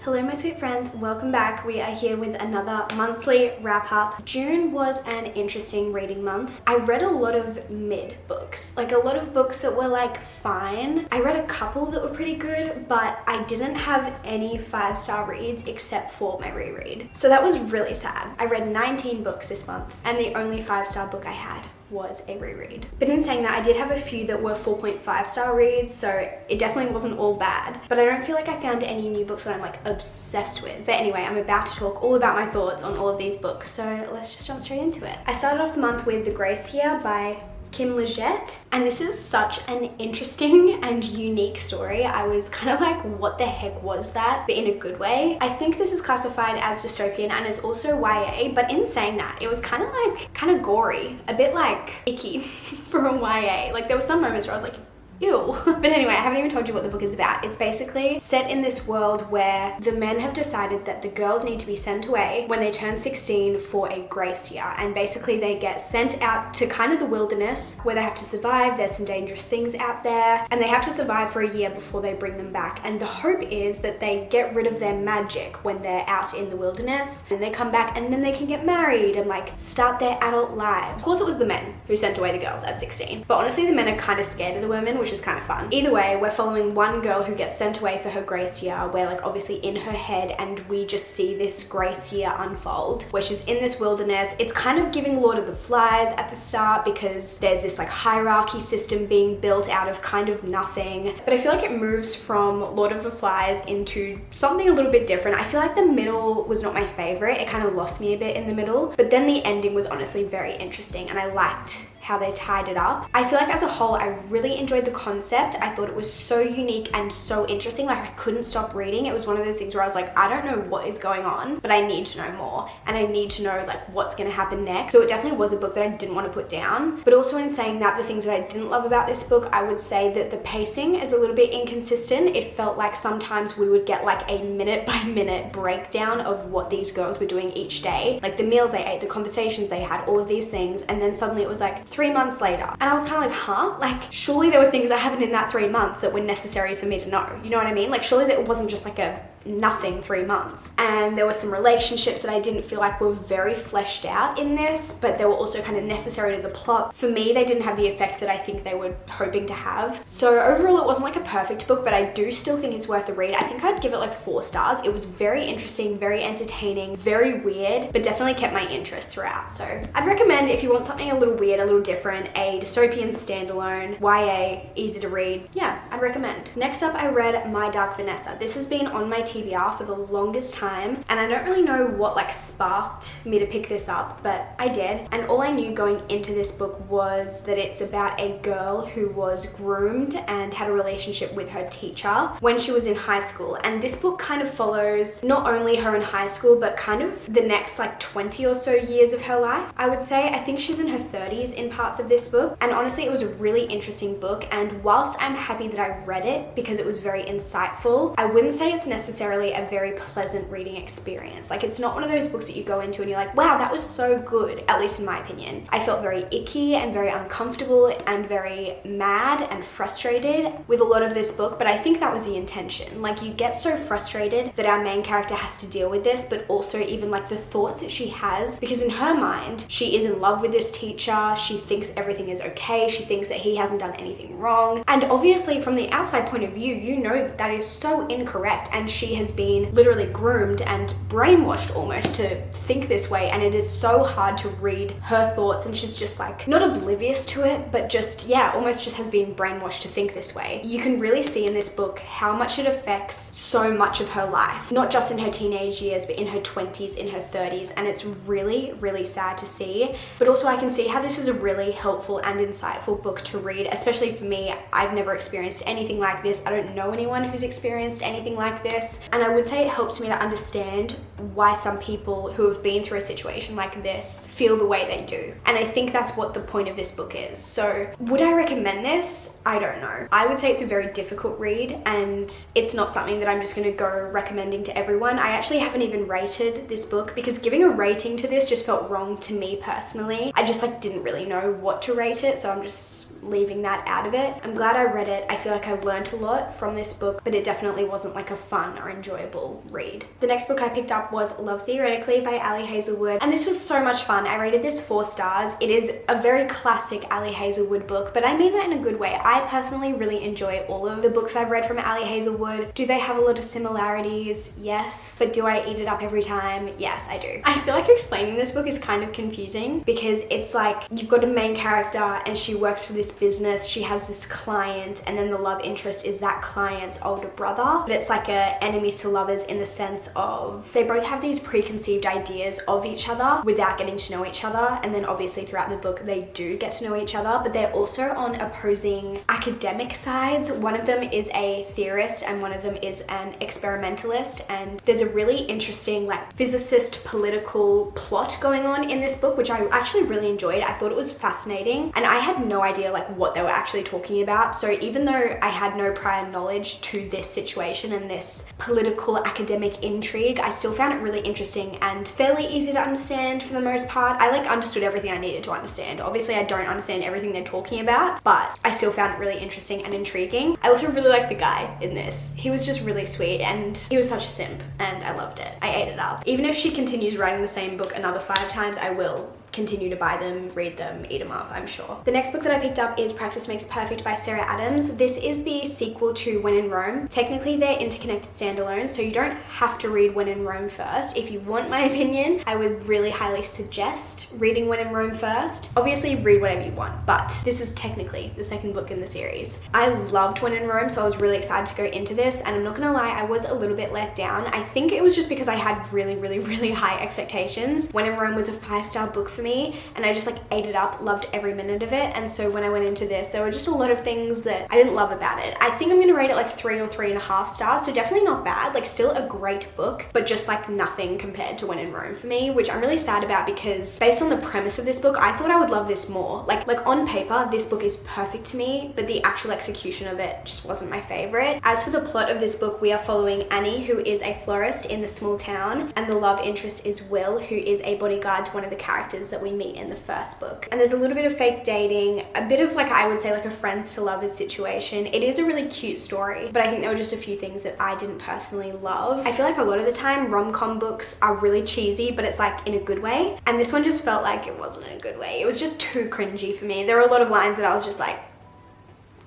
Hello my sweet friends, welcome back. We are here with another monthly wrap up. June was an interesting reading month. I read a lot of mid books, like a lot of books that were like fine. I read a couple that were pretty good, but I didn't have any 5-star reads except for my reread. So that was really sad. I read 19 books this month and the only 5-star book I had was a reread. But in saying that, I did have a few that were 4.5-star reads, so it definitely wasn't all bad. But I don't feel like I found any new books that I'm like obsessed with. But anyway, I'm about to talk all about my thoughts on all of these books, so let's just jump straight into it. I started off the month with The Grace Here by Kim Leggett, and this is such an interesting and unique story. I was kind of like, what the heck was that? But in a good way. I think this is classified as dystopian and is also YA, but in saying that, it was kind of gory, a bit like icky for a YA. Like there were some moments where I was like, ew. But anyway, I haven't even told you what the book is about. It's basically set in this world where the men have decided that the girls need to be sent away when they turn 16 for a grace year. And basically they get sent out to kind of the wilderness where they have to survive. There's some dangerous things out there and they have to survive for a year before they bring them back. And the hope is that they get rid of their magic when they're out in the wilderness and they come back and then they can get married and like start their adult lives. Of course it was the men who sent away the girls at 16. But honestly, the men are kind of scared of the women, which is kind of fun. Either way, we're following one girl who gets sent away for her grace year. We're like obviously in her head and we just see this grace year unfold where she's in this wilderness. It's kind of giving Lord of the Flies at the start because there's this like hierarchy system being built out of kind of nothing. But I feel like it moves from Lord of the Flies into something a little bit different. I feel like the middle was not my favorite. It kind of lost me a bit in the middle, but then the ending was honestly very interesting and I liked how they tied it up. I feel like as a whole, I really enjoyed the concept. I thought it was so unique and so interesting. Like I couldn't stop reading. It was one of those things where I was like, I don't know what is going on, but I need to know more and I need to know like what's going to happen next. So it definitely was a book that I didn't want to put down. But also in saying that, the things that I didn't love about this book, I would say that the pacing is a little bit inconsistent. It felt like sometimes we would get like a minute by minute breakdown of what these girls were doing each day. Like the meals they ate, the conversations they had, all of these things. And then suddenly it was like 3 months later. And I was kind of like, huh? Like, surely there were things that happened in that 3 months that were necessary for me to know. You know what I mean? Like, surely that wasn't just like a nothing 3 months. And there were some relationships that I didn't feel like were very fleshed out in this, but they were also kind of necessary to the plot. For me, they didn't have the effect that I think they were hoping to have. So overall, it wasn't like a perfect book, but I do still think it's worth a read. I think I'd give it like 4 stars. It was very interesting, very entertaining, very weird, but definitely kept my interest throughout. So I'd recommend if you want something a little weird, a little different, a dystopian standalone, YA, easy to read. Yeah, I'd recommend. Next up, I read My Dark Vanessa. This has been on my TBR for the longest time and I don't really know what like sparked me to pick this up, but I did. And all I knew going into this book was that it's about a girl who was groomed and had a relationship with her teacher when she was in high school. And this book kind of follows not only her in high school, but kind of the next like 20 or so years of her life. I would say, I think she's in her 30s in parts of this book. And honestly, it was a really interesting book. And whilst I'm happy that I read it because it was very insightful, I wouldn't say it's necessarily a very pleasant reading experience. Like it's not one of those books that you go into and you're like, wow, that was so good, at least in my opinion. I felt very icky and very uncomfortable and very mad and frustrated with a lot of this book, but I think that was the intention. Like you get so frustrated that our main character has to deal with this, but also even like the thoughts that she has, because in her mind, she is in love with this teacher. She thinks everything is okay. She thinks that he hasn't done anything wrong. And obviously from the outside point of view, you know that that is so incorrect and she has been literally groomed and brainwashed almost to think this way, and it is so hard to read her thoughts and she's just like not oblivious to it, but just almost just has been brainwashed to think this way. You can really see in this book how much it affects so much of her life, not just in her teenage years but in her 20s, in her 30s, and it's really, really sad to see. But also I can see how this is a really helpful and insightful book to read, especially for me. I've never experienced anything like this. I don't know anyone who's experienced anything like this. And I would say it helps me to understand why some people who have been through a situation like this feel the way they do. And I think that's what the point of this book is. So would I recommend this? I don't know. I would say it's a very difficult read and it's not something that I'm just going to go recommending to everyone. I actually haven't even rated this book because giving a rating to this just felt wrong to me personally. I just like didn't really know what to rate it. So I'm just leaving that out of it. I'm glad I read it. I feel like I learned a lot from this book, but it definitely wasn't like a fun or enjoyable read. The next book I picked up was Love Theoretically by Ali Hazelwood, and this was so much fun. I rated this 4 stars. It is a very classic Ali Hazelwood book, but I mean that in a good way. I personally really enjoy all of the books I've read from Ali Hazelwood. Do they have a lot of similarities? Yes. But do I eat it up every time? Yes, I do. I feel like explaining this book is kind of confusing because it's like you've got a main character and she works for this business, she has this client, and then the love interest is that client's older brother. But it's like a enemies to lovers in the sense of they both have these preconceived ideas of each other without getting to know each other, and then obviously throughout the book they do get to know each other, but they're also on opposing academic sides. One of them is a theorist and one of them is an experimentalist, and there's a really interesting like physicist political plot going on in this book, which I actually really enjoyed. I thought it was fascinating, and I had no idea like what they were actually talking about. So even though I had no prior knowledge to this situation and this political academic intrigue, I still found it really interesting and fairly easy to understand for the most part. I like understood everything I needed to understand. Obviously I don't understand everything they're talking about, but I still found it really interesting and intriguing. I also really liked the guy in this. He was just really sweet and he was such a simp, and I loved it. I ate it up. Even if she continues writing the same book another 5 times, I will continue to buy them, read them, eat them up, I'm sure. The next book that I picked up is Practice Makes Perfect by Sarah Adams. This is the sequel to When in Rome. Technically they're interconnected standalones, so you don't have to read When in Rome first. If you want my opinion, I would really highly suggest reading When in Rome first. Obviously read whatever you want, but this is technically the second book in the series. I loved When in Rome, so I was really excited to go into this, and I'm not gonna lie, I was a little bit let down. I think it was just because I had really high expectations. When in Rome was a 5-star book for me, and I just like ate it up, loved every minute of it. And so when I went into this, there were just a lot of things that I didn't love about it. I think I'm gonna rate it like 3 or 3.5 stars, so definitely not bad, like still a great book, but just like nothing compared to When in Rome for me, which I'm really sad about because based on the premise of this book, I thought I would love this more. Like on paper, this book is perfect to me, but the actual execution of it just wasn't my favorite. As for the plot of this book, we are following Annie, who is a florist in the small town, and the love interest is Will, who is a bodyguard to one of the characters that we meet in the first book. And there's a little bit of fake dating, a bit of like, I would say like a friends to lovers situation. It is a really cute story, but I think there were just a few things that I didn't personally love. I feel like a lot of the time rom-com books are really cheesy, but it's like in a good way. And this one just felt like it wasn't in a good way. It was just too cringy for me. There were a lot of lines that I was just like,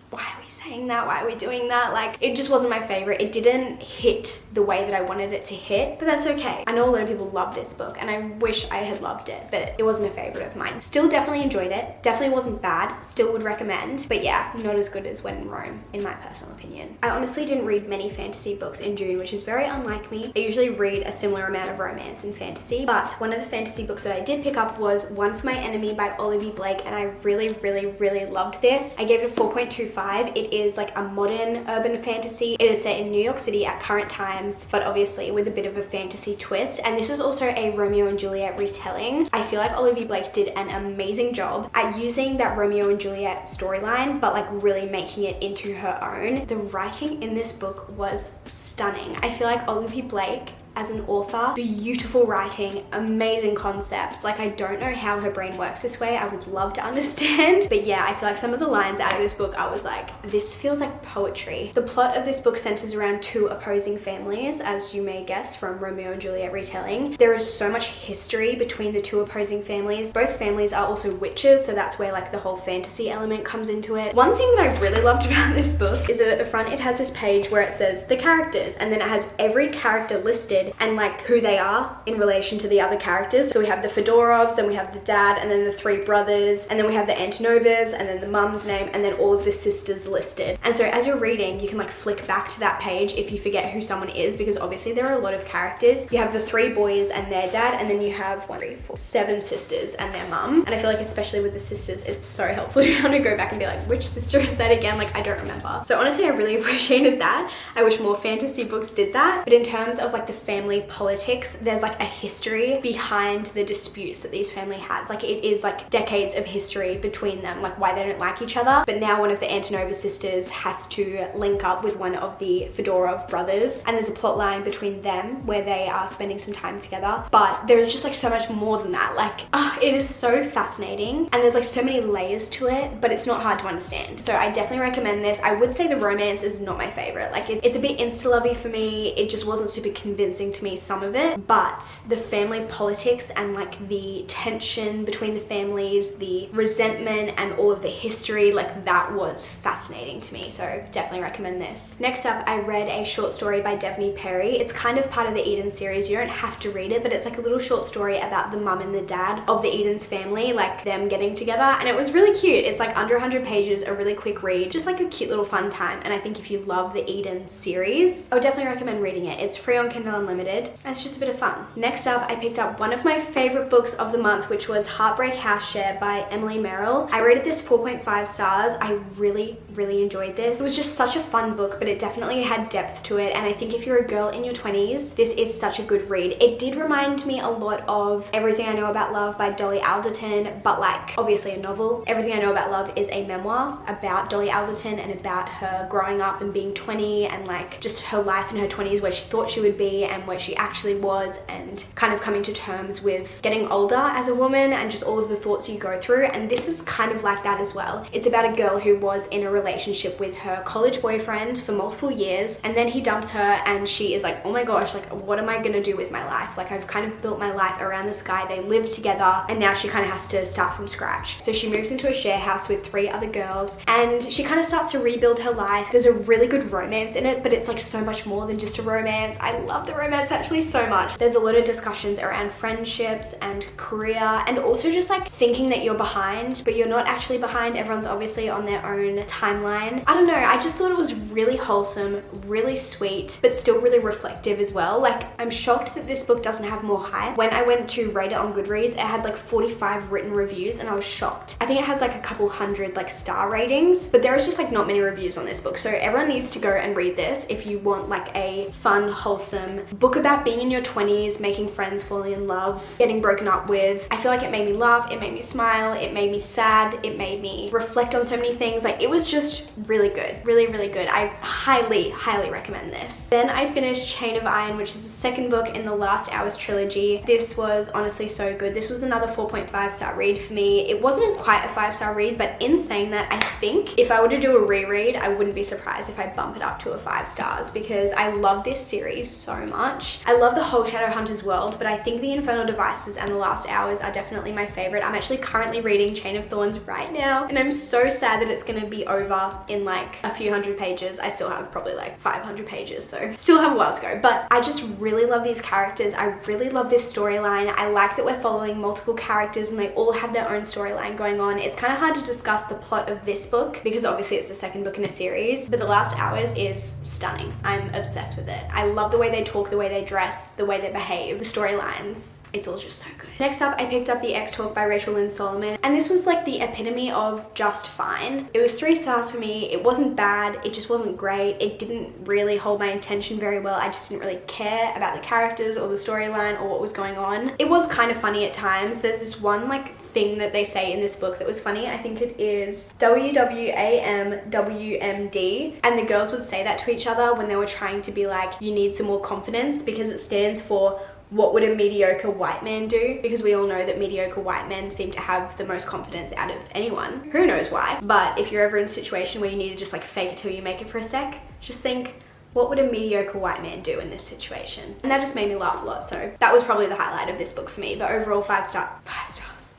why are we saying that? Why are we doing that? Like, it just wasn't my favorite. It didn't hit the way that I wanted it to hit, but that's okay. I know a lot of people love this book and I wish I had loved it, but it wasn't a favorite of mine. Still definitely enjoyed it. Definitely wasn't bad. Still would recommend, but yeah, not as good as When in Rome, in my personal opinion. I honestly didn't read many fantasy books in June, which is very unlike me. I usually read a similar amount of romance and fantasy, but one of the fantasy books that I did pick up was One for My Enemy by Olivia Blake, and I really loved this. I gave it a 4.25. It is like a modern urban fantasy. It is set in New York City at current times, but obviously with a bit of a fantasy twist. And this is also a Romeo and Juliet retelling. I feel like Olivia Blake did an amazing job at using that Romeo and Juliet storyline, but like really making it into her own. The writing in this book was stunning. I feel like Olivia Blake as an author, beautiful writing, amazing concepts. Like, I don't know how her brain works this way. I would love to understand. But yeah, I feel like some of the lines out of this book, I was like, this feels like poetry. The plot of this book centers around 2 opposing families, as you may guess from Romeo and Juliet retelling. There is so much history between the 2 opposing families. Both families are also witches, so that's where like the whole fantasy element comes into it. One thing that I really loved about this book is that at the front it has this page where it says the characters, and then it has every character listed and like who they are in relation to the other characters. So we have the Fedorovs, then we have the dad, and then the 3 brothers, and then we have the Antonovas, and then the mum's name, and then all of the sisters listed. And so as you're reading, you can like flick back to that page if you forget who someone is, because obviously there are a lot of characters. You have the 3 boys and their dad, and then you have 7 sisters and their mum. And I feel like especially with the sisters, it's so helpful to be able to go back and be like, which sister is that again? Like, I don't remember. So honestly, I really appreciated that. I wish more fantasy books did that. But in terms of like the family politics. There's like a history behind the disputes that these family has. Like it is like decades of history between them, like why they don't like each other. But now one of the Antonova sisters has to link up with one of the Fedorov brothers, and there's a plot line between them where they are spending some time together. But there's just like so much more than that. Like, it is so fascinating, and there's like so many layers to it, but it's not hard to understand. So I definitely recommend this. I would say the romance is not my favorite. Like it's a bit insta-lovey for me. It just wasn't super convincing to me, some of it, but the family politics and like the tension between the families, the resentment and all of the history, like that was fascinating to me. So definitely recommend this. Next up, I read a short story by Devney Perry. It's kind of part of the Eden series. You don't have to read it, but it's like a little short story about the mum and the dad of the Eden's family, like them getting together, and it was really cute. It's like under 100 pages, a really quick read, just like a cute little fun time. And I think if you love the Eden series, I would definitely recommend reading it. It's free on Kindle Unlimited, and it's just a bit of fun. Next up, I picked up one of my favorite books of the month, which was Heartbreak House Share by Emily Merrill. I rated this 4.5 stars. I really enjoyed this. It was just such a fun book, but it definitely had depth to it, and I think if you're a girl in your 20s, this is such a good read. It did remind me a lot of Everything I Know About Love by Dolly Alderton, but like obviously a novel. Everything I Know About Love is a memoir about Dolly Alderton and about her growing up and being 20 and like just her life in her 20s, where she thought she would be and where she actually was, and kind of coming to terms with getting older as a woman and just all of the thoughts you go through. And this is kind of like that as well. It's about a girl who was in a relationship with her college boyfriend for multiple years, and then he dumps her and she is like, oh my gosh, like what am I gonna do with my life? Like I've kind of built my life around this guy. They live together and now she kind of has to start from scratch. So she moves into a share house with 3 other girls and she kind of starts to rebuild her life. There's a really good romance in it, but it's like so much more than just a romance. I love the romance actually so much. There's a lot of discussions around friendships and career, and also just like thinking that you're behind, but you're not actually behind. Everyone's obviously on their own timeline. I don't know, I just thought it was really wholesome, really sweet, but still really reflective as well. Like I'm shocked that this book doesn't have more hype. When I went to rate it on Goodreads, it had like 45 written reviews and I was shocked. I think it has like a couple hundred like star ratings, but there is just like not many reviews on this book. So everyone needs to go and read this if you want like a fun, wholesome book about being in your 20s, making friends, falling in love, getting broken up with. I feel like it made me laugh, it made me smile, it made me sad, it made me reflect on so many things. Like it was just really good, really good. I highly recommend this. Then I finished Chain of Iron, which is the second book in the Last Hours trilogy. This was honestly so good. This was another 4.5 star read for me. It wasn't quite a 5-star read, but in saying that, I think if I were to do a reread, I wouldn't be surprised if I bump it up to a 5 stars because I love this series so much. I love the whole Shadowhunters world, but I think the Infernal Devices and the Last Hours are definitely my favorite. I'm actually currently reading Chain of Thorns right now, and I'm so sad that it's gonna be over in like a few hundred pages. I still have probably like 500 pages, so still have a while to go, but I just really love these characters. I really love this storyline. I like that we're following multiple characters and they all have their own storyline going on. It's kind of hard to discuss the plot of this book because obviously it's the second book in a series, but The Last Hours is stunning. I'm obsessed with it. I love the way they talk, the way they dress, the way they behave, the storylines. It's all just so good. Next up, I picked up The X-Talk by Rachel Lynn Solomon, and this was like the epitome of just fine. It was 3 stars for me. It wasn't bad, it just wasn't great. It didn't really hold my attention very well. I just didn't really care about the characters or the storyline or what was going on. It was kind of funny at times. There's this one like thing that they say in this book that was funny. I think it is WWAMWMD, and the girls would say that to each other when they were trying to be like, you need some more confidence, because it stands for what would a mediocre white man do? Because we all know that mediocre white men seem to have the most confidence out of anyone. Who knows why? But if you're ever in a situation where you need to just like fake it till you make it for a sec, just think, what would a mediocre white man do in this situation? And that just made me laugh a lot. So that was probably the highlight of this book for me. But overall, 5 stars.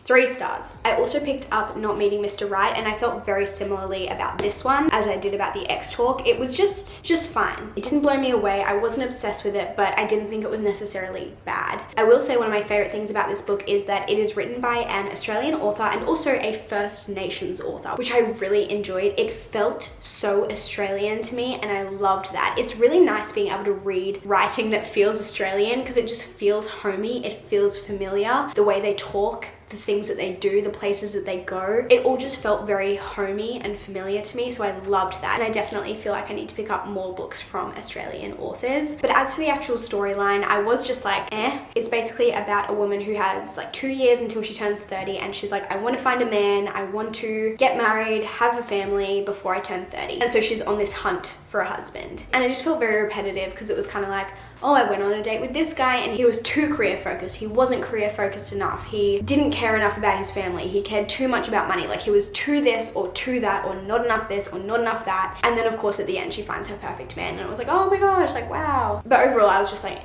3 stars. I also picked up Not Meeting Mr. Right, and I felt very similarly about this one as I did about the X-Talk. It was just fine. It didn't blow me away. I wasn't obsessed with it, but I didn't think it was necessarily bad. I will say one of my favorite things about this book is that it is written by an Australian author and also a First Nations author, which I really enjoyed. It felt so Australian to me, and I loved that. It's really nice being able to read writing that feels Australian because it just feels homey. It feels familiar. The way they talk, the things that they do, the places that they go. It all just felt very homey and familiar to me, so I loved that. And I definitely feel like I need to pick up more books from Australian authors. But as for the actual storyline, I was just like, It's basically about a woman who has like 2 years until she turns 30, and she's like, I want to find a man, I want to get married, have a family before I turn 30. And so she's on this hunt for a husband. And it just felt very repetitive because it was kind of like, oh, I went on a date with this guy and he was too career focused. He wasn't career focused enough. He didn't care enough about his family. He cared too much about money. Like he was too this or too that, or not enough this or not enough that. And then of course at the end she finds her perfect man, and it was like, oh my gosh, like wow. But overall I was just like,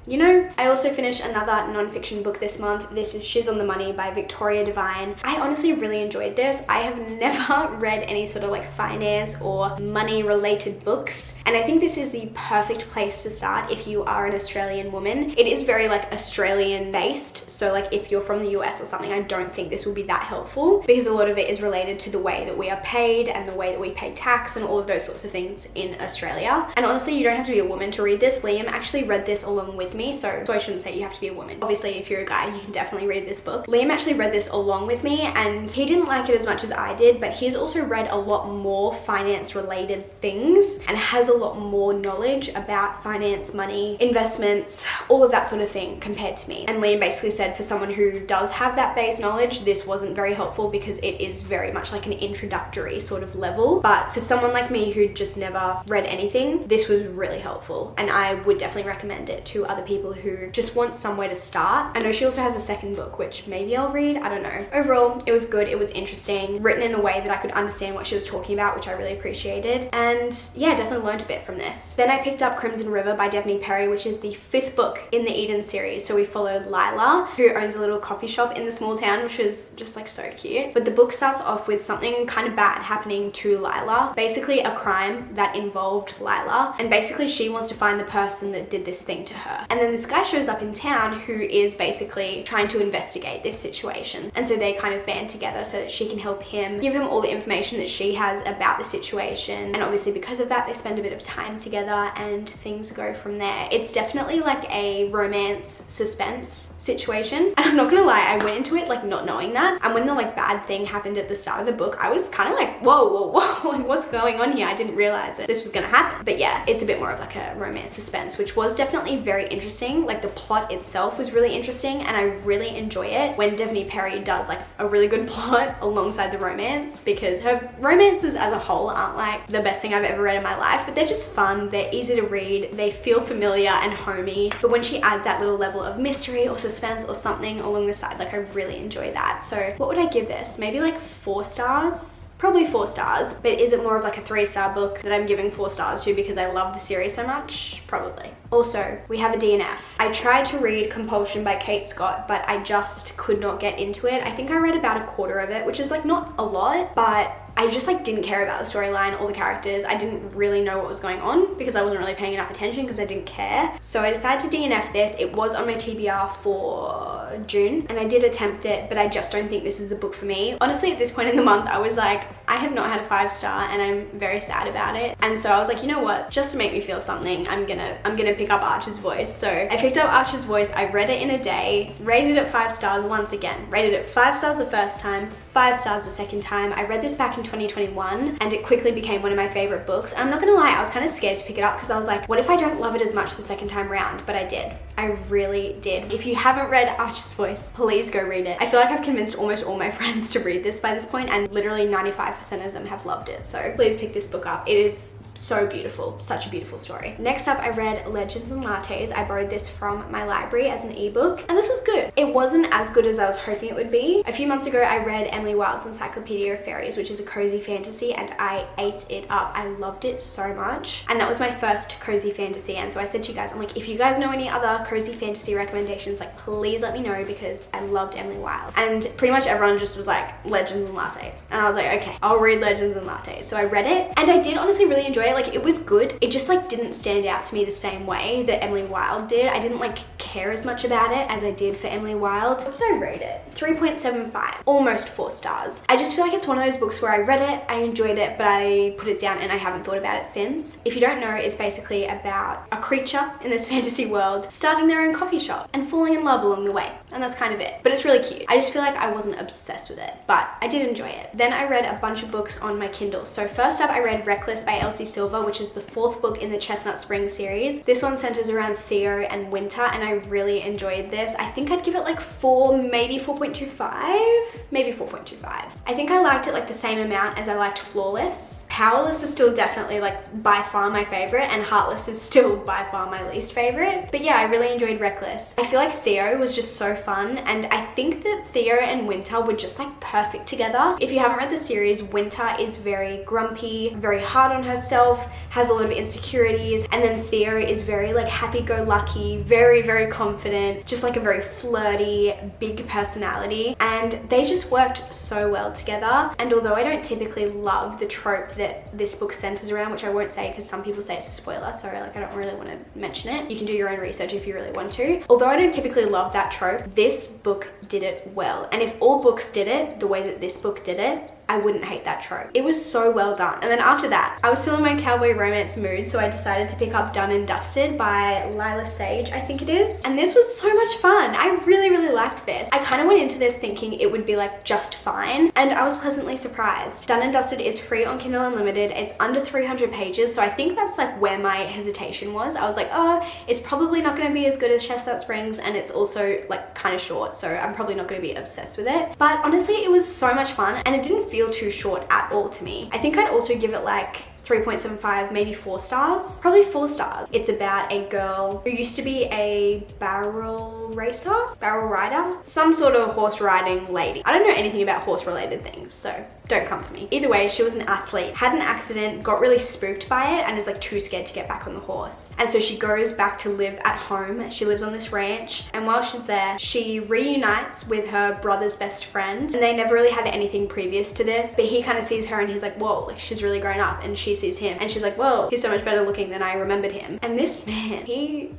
You know, I also finished another non-fiction book this month. This is She's on the Money by Victoria Devine. I honestly really enjoyed this. I have never read any sort of like finance or money related books, and I think this is the perfect place to start if you are an Australian woman. It is very like Australian based, so like if you're from the US or something, I don't think this will be that helpful because a lot of it is related to the way that we are paid and the way that we pay tax and all of those sorts of things in Australia. And honestly, you don't have to be a woman to read this. Liam actually read this along with me, so I shouldn't say you have to be a woman. Obviously, if you're a guy, you can definitely read this book. Liam actually read this along with me, and he didn't like it as much as I did, but he's also read a lot more finance related things and has a lot more knowledge about finance, money, investments, all of that sort of thing compared to me. And Liam basically said for someone who does have that base knowledge, this wasn't very helpful because it is very much like an introductory sort of level. But for someone like me who just never read anything, this was really helpful, and I would definitely recommend it to other people who just want somewhere to start. I know she also has a second book, which maybe I'll read, I don't know. Overall, it was good, it was interesting, written in a way that I could understand what she was talking about, which I really appreciated. And yeah, definitely learned a bit from this. Then I picked up Crimson River by Devney Perry, which is the 5th book in the Eden series. So we followed Lila, who owns a little coffee shop in the small town, which is just like so cute. But the book starts off with something kind of bad happening to Lila, basically a crime that involved Lila, and basically she wants to find the person that did this thing to her. And then this guy shows up in town who is basically trying to investigate this situation. And so they kind of band together so that she can help him, give him all the information that she has about the situation. And obviously because of that, they spend a bit of time together and things go from there. It's definitely like a romance suspense situation. And I'm not gonna lie, I went into it like not knowing that. And when the like bad thing happened at the start of the book, I was kind of like, whoa, like what's going on here? I didn't realize that this was gonna happen. But yeah, it's a bit more of like a romance suspense, which was definitely very interesting. Like the plot itself was really interesting, and I really enjoy it when Devney Perry does like a really good plot alongside the romance, because her romances as a whole aren't like the best thing I've ever read in my life, but they're just fun, they're easy to read, they feel familiar and homey. But when she adds that little level of mystery or suspense or something along the side, like I really enjoy that. So what would I give this? Maybe like 4 stars? Probably 4 stars, but is it more of like a 3-star book that I'm giving 4 stars to because I love the series so much? Probably. Also, we have a DNF. I tried to read Compulsion by Kate Scott, but I just could not get into it. I think I read about a quarter of it, which is like not a lot, but I just like didn't care about the storyline or the characters. I didn't really know what was going on because I wasn't really paying enough attention because I didn't care. So I decided to DNF this. It was on my TBR for June and I did attempt it, but I just don't think this is the book for me. Honestly, at this point in the month, I was like, I have not had a 5-star and I'm very sad about it. And so I was like, you know what? Just to make me feel something, I'm gonna pick up Archer's Voice. So I picked up Archer's Voice. I read it in a day, rated it 5 stars once again, rated it 5 stars the first time, 5 stars the second time. I read this back in 2021 and it quickly became one of my favorite books. I'm not gonna lie, I was kind of scared to pick it up because I was like, what if I don't love it as much the second time round? But I did. I really did. If you haven't read Archer's Voice, please go read it. I feel like I've convinced almost all my friends to read this by this point, and literally 95% of them have loved it. So please pick this book up. It is so beautiful, such a beautiful story. Next up, I read Legends and Lattes. I borrowed this from my library as an ebook, and this was good. It wasn't as good as I was hoping it would be. A few months ago, I read Emily Wilde's Encyclopedia of Fairies, which is a cozy fantasy, and I ate it up. I loved it so much, and that was my first cozy fantasy. And so I said to you guys, I'm like, if you guys know any other cozy fantasy recommendations, like please let me know, because I loved Emily Wilde. And pretty much everyone just was like, Legends and Lattes, and I was like, okay, I'll read Legends and Lattes. So I read it, and I did honestly really enjoy enjoy it. Like, it was good. It just like didn't stand out to me the same way that Emily Wilde did. I didn't like care as much about it as I did for Emily Wilde. What did I rate it? 3.75, almost 4 stars. I just feel like it's one of those books where I read it, I enjoyed it, but I put it down and I haven't thought about it since. If you don't know, it's basically about a creature in this fantasy world starting their own coffee shop and falling in love along the way. And that's kind of it. But it's really cute. I just feel like I wasn't obsessed with it, but I did enjoy it. Then I read a bunch of books on my Kindle. So first up, I read Reckless by Elsie Silver, which is the 4th book in the Chestnut Spring series. This one centers around Theo and Winter, and I really enjoyed this. I think I'd give it like 4, maybe 4.25, maybe 4.25. I think I liked it like the same amount as I liked Flawless. Powerless is still definitely like by far my favorite, and Heartless is still by far my least favorite. But yeah, I really enjoyed Reckless. I feel like Theo was just so fun, and I think that Theo and Winter were just like perfect together. If you haven't read the series, Winter is very grumpy, very hard on herself, has a lot of insecurities, and then Theo is very like happy-go-lucky, very confident, just like a very flirty, big personality, and they just worked so well together. And although I don't typically love the trope that this book centers around, which I won't say because some people say it's a spoiler, so like I don't really want to mention it. You can do your own research if you really want to. Although I don't typically love that trope, this book did it well. And if all books did it the way that this book did it, I wouldn't hate that trope. It was so well done. And then after that, I was still in my cowboy romance mood, so I decided to pick up Done and Dusted by Lila Sage, I think it is. And this was so much fun. I really liked this. I kind of went into this thinking it would be like just fine, and I was pleasantly surprised. Done and Dusted is free on Kindle Unlimited. It's under 300 pages, so I think that's like where my hesitation was. I was like, oh, it's probably not going to be as good as Chestnut Springs, and it's also like kind of short, so I'm probably not going to be obsessed with it. But honestly, it was so much fun, and it didn't feel too short at all to me. I think I'd also give it like 3.75, maybe 4 stars. Probably 4 stars. It's about a girl who used to be a barrel rider, some sort of horse riding lady. I don't know anything about horse related things, so don't come for me. Either way, she was an athlete, had an accident, got really spooked by it, and is like too scared to get back on the horse. And so she goes back to live at home. She lives on this ranch, and while she's there, she reunites with her brother's best friend, and they never really had anything previous to this, but he kind of sees her and he's like, whoa, like she's really grown up, and she sees him and she's like, whoa, he's so much better looking than I remembered him. And this man,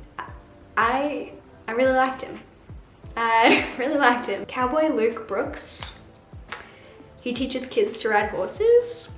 I really liked him. I really liked him. Cowboy Luke Brooks. He teaches kids to ride horses.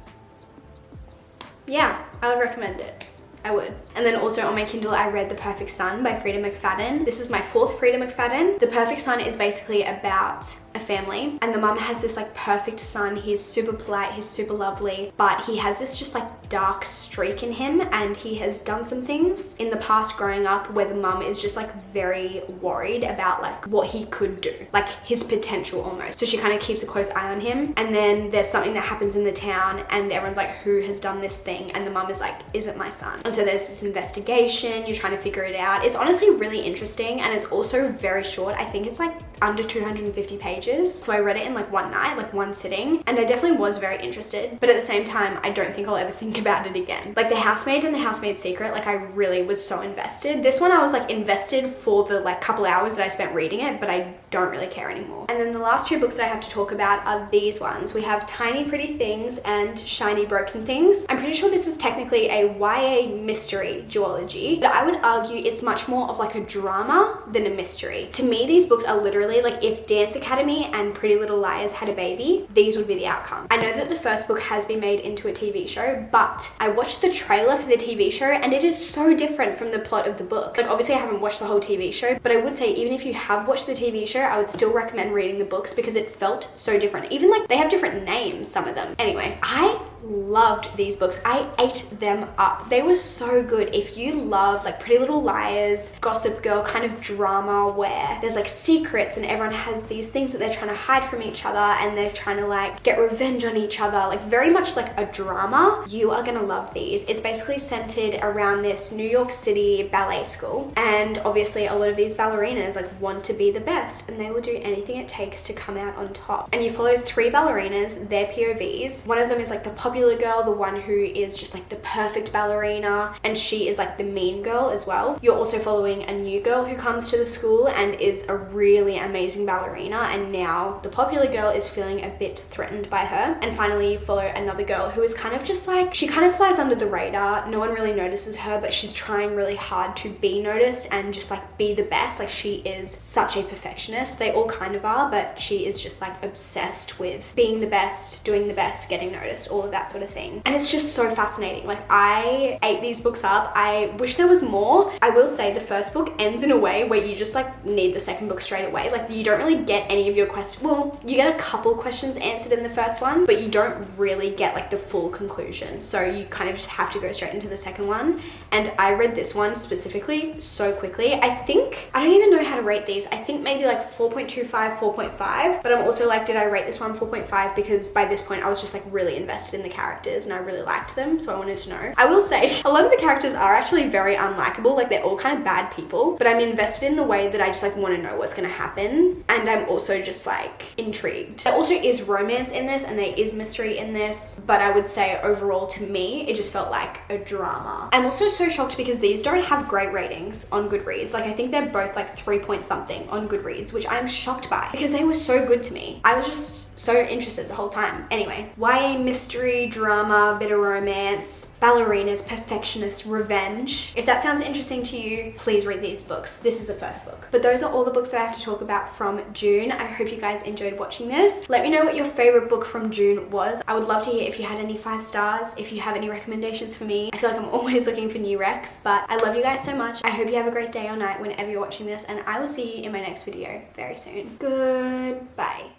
Yeah, I would recommend it. I would. And then also on my Kindle, I read The Perfect Son by Frida McFadden. This is my 4th Frida McFadden. The Perfect Son is basically about a family, and the mum has this like perfect son. He's super polite, he's super lovely, but he has this just like dark streak in him, and he has done some things in the past growing up where the mum is just like very worried about like what he could do, like his potential almost. So she kind of keeps a close eye on him, and then there's something that happens in the town and everyone's like, who has done this thing? And the mum is like, is it my son? And so there's this investigation, you're trying to figure it out. It's honestly really interesting, and it's also very short. I think it's like under 250 pages. So I read it in like one night, like one sitting, and I definitely was very interested, but at the same time, I don't think I'll ever think about it again. Like The Housemaid and The Housemaid's Secret, like I really was so invested. This one I was like invested for the like couple hours that I spent reading it, but I don't really care anymore. And then the last 2 books that I have to talk about are these ones. We have Tiny Pretty Things and Shiny Broken Things. I'm pretty sure this is technically a YA mystery duology, but I would argue it's much more of like a drama than a mystery. To me, these books are literally like if Dance Academy and Pretty Little Liars had a baby, these would be the outcome. I know that the first book has been made into a TV show, but I watched the trailer for the TV show and it is so different from the plot of the book. Like obviously I haven't watched the whole TV show, but I would say even if you have watched the TV show, I would still recommend reading the books because it felt so different. Even like they have different names, some of them. Anyway, I loved these books. I ate them up. They were so good. If you love like Pretty Little Liars, Gossip Girl kind of drama where there's like secrets and everyone has these things that they're trying to hide from each other and they're trying to like get revenge on each other, like very much like a drama, you are gonna love these. It's basically centered around this New York City ballet school, and obviously a lot of these ballerinas like want to be the best best and they will do anything it takes to come out on top. And you follow 3 ballerinas, their POVs. One of them is like the popular girl, the one who is just like the perfect ballerina, and she is like the mean girl as well. You're also following a new girl who comes to the school and is a really amazing ballerina, and now the popular girl is feeling a bit threatened by her. And finally you follow another girl who is kind of just like, she kind of flies under the radar, no one really notices her, but she's trying really hard to be noticed and just like be the best. Like she is such a perfectionist. They all kind of are, but she is just like obsessed with being the best, doing the best, getting noticed, all of that sort of thing. And it's just so fascinating. Like I ate these books up. I wish there was more. I will say the first book ends in a way where you just like need the second book straight away. Like you don't really get any of your questions. Well, you get a couple questions answered in the first one, but you don't really get like the full conclusion. So you kind of just have to go straight into the second one. And I read this one specifically so quickly. I don't even know how to rate these. I think maybe like 4.25, 4.5, but I'm also like, did I rate this one 4.5? Because by this point I was just like really invested in the characters and I really liked them, so I wanted to know. I will say a lot of the characters are actually very unlikable. Like they're all kind of bad people, but I'm invested in the way that I just like want to know what's going to happen, and I'm also just like intrigued. There also is romance in this and there is mystery in this, but I would say overall to me it just felt like a drama. I'm also so shocked because these don't have great ratings on Goodreads. Like I think they're both like 3 point something on Goodreads, which I'm shocked by because they were so good to me. I was just so interested the whole time. Anyway, YA mystery, drama, bit of romance, ballerinas, perfectionist, revenge. If that sounds interesting to you, please read these books. This is the first book. But those are all the books that I have to talk about from June. I hope you guys enjoyed watching this. Let me know what your favorite book from June was. I would love to hear if you had any 5 stars, if you have any recommendations for me. I feel like I'm always looking for new recs, but I love you guys so much. I hope you have a great day or night whenever you're watching this, and I will see you in my next video very soon. Goodbye.